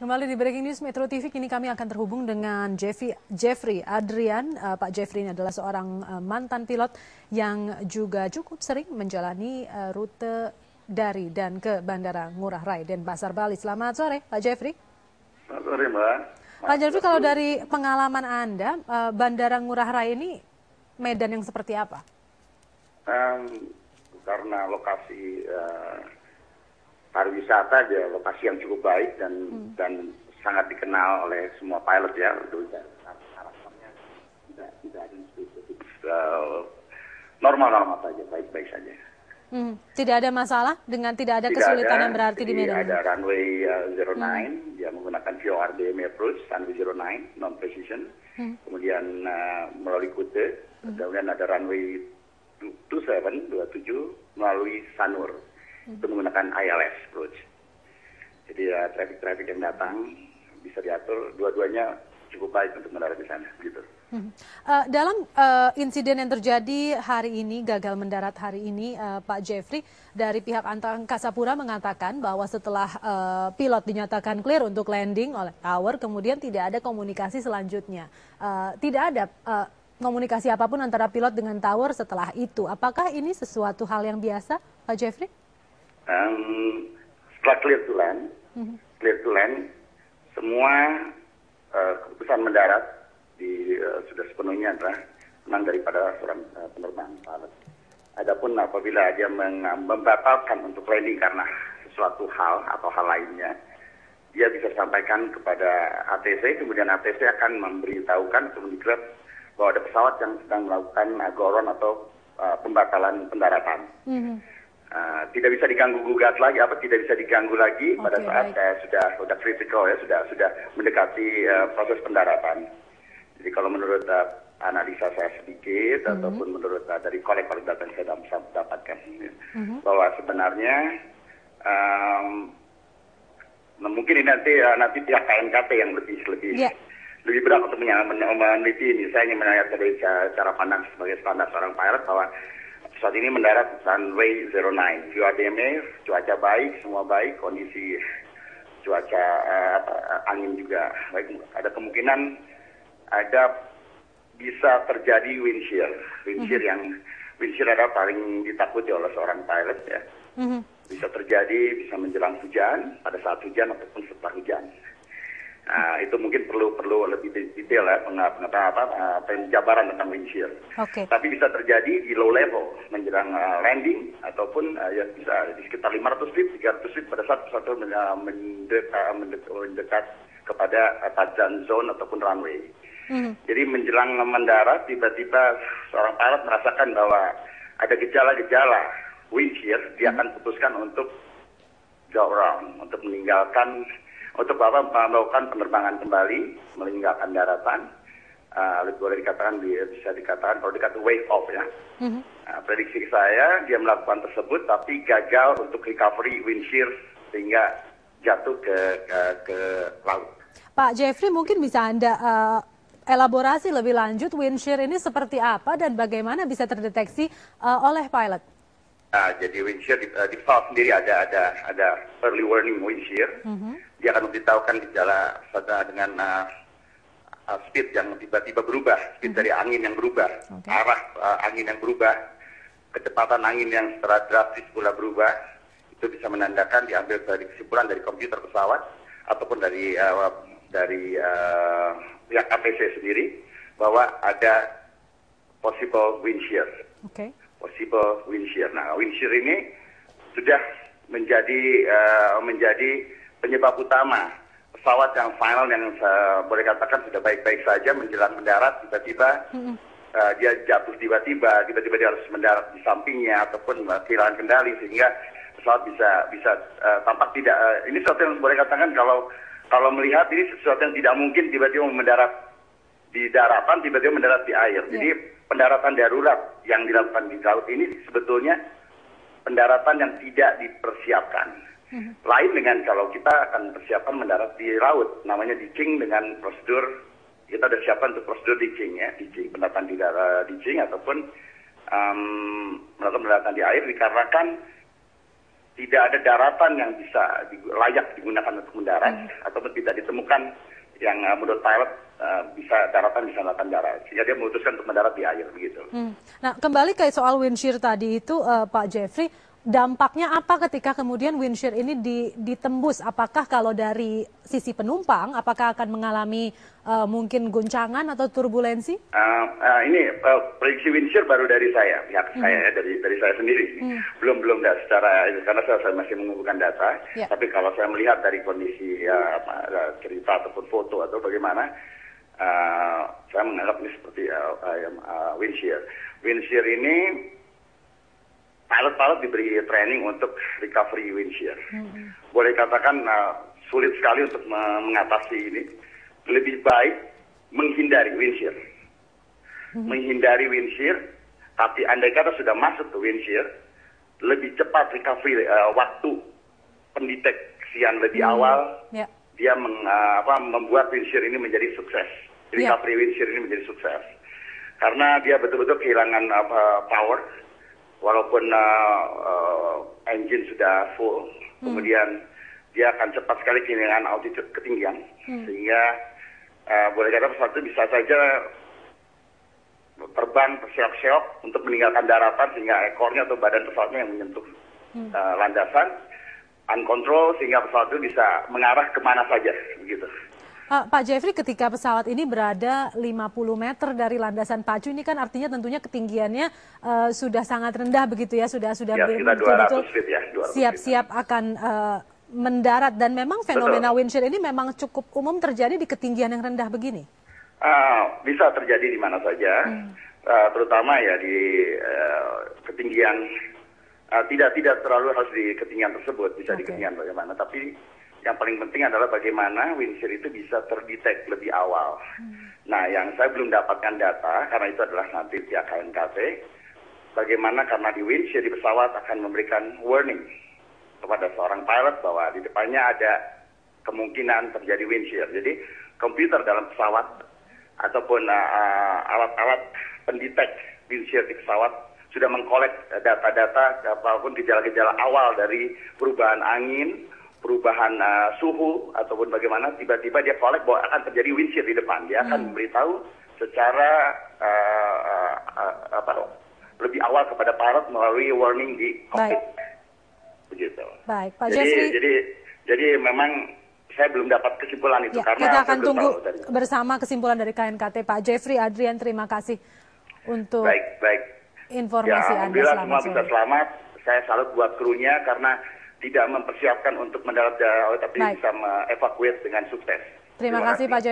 Kembali di Breaking News Metro TV, kini kami akan terhubung dengan Jeffrey Adrian. Pak Jeffrey ini adalah seorang mantan pilot yang juga cukup sering menjalani rute dari dan ke Bandara Ngurah Rai dan Pasar Bali. Selamat sore, Pak Jeffrey. Selamat sore, Mbak. Pak Jeffrey, kalau dari pengalaman Anda, Bandara Ngurah Rai ini medan yang seperti apa? Karena lokasi pariwisata dia lokasi yang cukup baik dan sangat dikenal oleh semua pilot ya. Harapannya tidak ada spesifik, normal saja, baik-baik saja. Tidak ada masalah dengan tidak ada kesulitan yang berarti di medan. Ada runway 09, dia menggunakan VORDM approach, runway 09 non precision. Kemudian melalui Kute, kemudian ada runway 27 melalui Sanur. Itu menggunakan ILS approach. Jadi traffic yang datang bisa diatur, dua-duanya cukup baik untuk mendarat di sana. Gitu. Dalam insiden yang terjadi hari ini, gagal mendarat hari ini, Pak Jeffrey, dari pihak Angkasa Pura mengatakan bahwa setelah pilot dinyatakan clear untuk landing oleh tower, kemudian tidak ada komunikasi selanjutnya. Tidak ada komunikasi apapun antara pilot dengan tower setelah itu. Apakah ini sesuatu hal yang biasa, Pak Jeffrey? Setelah clear to land, semua keputusan mendarat sudah sepenuhnya adalah menang daripada seorang penerbang pilot. Adapun apabila dia membatalkan untuk landing karena sesuatu hal atau hal lainnya, dia bisa sampaikan kepada ATC, kemudian ATC akan memberitahukan atau mendeklar bahwa ada pesawat yang sedang melakukan goron atau pembatalan pendaratan. Tidak bisa diganggu gugat lagi, tidak bisa diganggu lagi pada saat sudah kritikal ya, sudah mendekati proses pendaratan. Jadi kalau menurut analisa saya sedikit ataupun menurut dari kolek-kolek data yang saya bisa dapatkan, bahwa sebenarnya mungkin ini nanti pihak KNKT yang lebih berat untuk meneliti ini. Saya ingin menanyakan dari cara pandang sebagai standar seorang pilot bahwa saat ini mendarat runway 09, VORDM, cuaca baik, semua baik, kondisi cuaca angin juga baik. Ada kemungkinan bisa terjadi wind shear. Wind shear adalah paling ditakuti oleh seorang pilot ya. Bisa terjadi, bisa menjelang hujan, pada saat hujan ataupun setelah hujan. Itu mungkin perlu lebih detail ya penjabaran tentang wind shear. Tapi bisa terjadi di low level menjelang landing ataupun ya bisa di sekitar 500 feet, 300 feet pada saat pesawat mendekat kepada touchdown zone ataupun runway. Jadi menjelang mendarat tiba-tiba seorang pilot merasakan bahwa ada gejala-gejala wind shear, dia akan putuskan untuk go around, untuk meninggalkan, untuk melakukan penerbangan kembali, meninggalkan daratan. Boleh dikatakan, bisa dikatakan kalau dikatakan wave off ya. Prediksi saya dia melakukan tersebut tapi gagal untuk recovery wind shear sehingga jatuh ke laut. Pak Jeffrey, mungkin bisa Anda elaborasi lebih lanjut wind shear ini seperti apa dan bagaimana bisa terdeteksi oleh pilot? Jadi wind shear di pesawat sendiri ada early warning wind shear. Dia akan memberitahukan gejala dengan speed yang tiba-tiba berubah, speed dari angin yang berubah, arah angin yang berubah, kecepatan angin yang secara drastis pula berubah. Itu bisa menandakan diambil dari kesimpulan dari komputer pesawat ataupun dari pihak ATC sendiri bahwa ada possible wind shear. Possible wind shear. Nah, wind shear ini sudah menjadi penyebab utama pesawat yang final yang boleh katakan sudah baik-baik saja menjelang mendarat tiba-tiba dia jatuh tiba-tiba dia harus mendarat di sampingnya ataupun kehilangan kendali sehingga pesawat bisa tampak tidak ini sesuatu yang boleh katakan kalau melihat ini sesuatu yang tidak mungkin tiba-tiba mendarat di daratan tiba-tiba mendarat di air. Jadi pendaratan darurat yang dilakukan di laut ini sebetulnya pendaratan yang tidak dipersiapkan. Lain dengan kalau kita akan persiapan mendarat di laut, namanya ditching dengan prosedur, kita sudah siapkan untuk prosedur ditching ya, pendaratan di ditching ataupun melakukan pendaratan di air dikarenakan tidak ada daratan yang bisa layak digunakan untuk mendarat, ataupun tidak ditemukan yang menurut pilot daratan bisa melakukan darat, sehingga dia memutuskan untuk mendarat di air begitu. Nah, kembali ke soal wind shear tadi itu, Pak Jeffrey, dampaknya apa ketika kemudian wind shear ini ditembus? Apakah kalau dari sisi penumpang, apakah akan mengalami mungkin guncangan atau turbulensi? Ini prediksi wind shear baru dari saya, pihak saya ya, dari saya sendiri. Belum secara karena saya masih mengumpulkan data. Tapi kalau saya melihat dari kondisi cerita ataupun foto atau bagaimana, saya menganggap ini seperti wind shear. Wind shear ini pilot-pilot diberi training untuk recovery wind shear. Boleh katakan sulit sekali untuk mengatasi ini. Lebih baik menghindari wind shear. Menghindari wind shear, tapi andai kata sudah masuk ke wind shear, lebih cepat recovery waktu pendeteksian lebih awal, dia membuat wind shear ini menjadi sukses. Recovery wind shear ini menjadi sukses. Karena dia betul-betul kehilangan power, walaupun engine sudah full, kemudian dia akan cepat sekali kehilangan altitude ketinggian, sehingga boleh kata pesawat itu bisa saja terbang terseok-seok untuk meninggalkan daratan, sehingga ekornya atau badan pesawatnya yang menyentuh landasan, uncontrol, sehingga pesawat itu bisa mengarah kemana saja, begitu. Pak Jeffrey, ketika pesawat ini berada 50 meter dari landasan pacu, ini kan artinya tentunya ketinggiannya sudah sangat rendah begitu ya, sudah betul-betul siap-siap akan mendarat, dan memang fenomena wind shear ini memang cukup umum terjadi di ketinggian yang rendah begini. Bisa terjadi di mana saja, terutama ya di ketinggian tidak terlalu harus di ketinggian tersebut, bisa di ketinggian bagaimana, tapi yang paling penting adalah bagaimana wind shear itu bisa terdetek lebih awal. Nah, yang saya belum dapatkan data, karena itu adalah nanti pihak KNKT, bagaimana karena di wind shear di pesawat akan memberikan warning kepada seorang pilot bahwa di depannya ada kemungkinan terjadi wind shear. Jadi komputer dalam pesawat ataupun alat-alat pendetek wind shear di pesawat sudah mengkolek data-data apapun gejala-gejala awal dari perubahan angin, perubahan suhu, ataupun bagaimana tiba-tiba dia kolek bahwa akan terjadi wind shear di depan. Dia akan memberitahu secara lebih awal kepada pilot melalui warning di cockpit. Begitu. Baik, Pak Jeffrey. Jadi memang saya belum dapat kesimpulan itu, karena kita akan tunggu bersama kesimpulan dari KNKT. Pak Jeffrey Adrian, terima kasih untuk informasi Anda. Alhamdulillah semua bisa selamat. Saya salut buat krunya karena tidak mempersiapkan untuk mendarat jauh, tapi bisa mengevakuasi dengan sukses. Terima kasih Pak Jeffrey.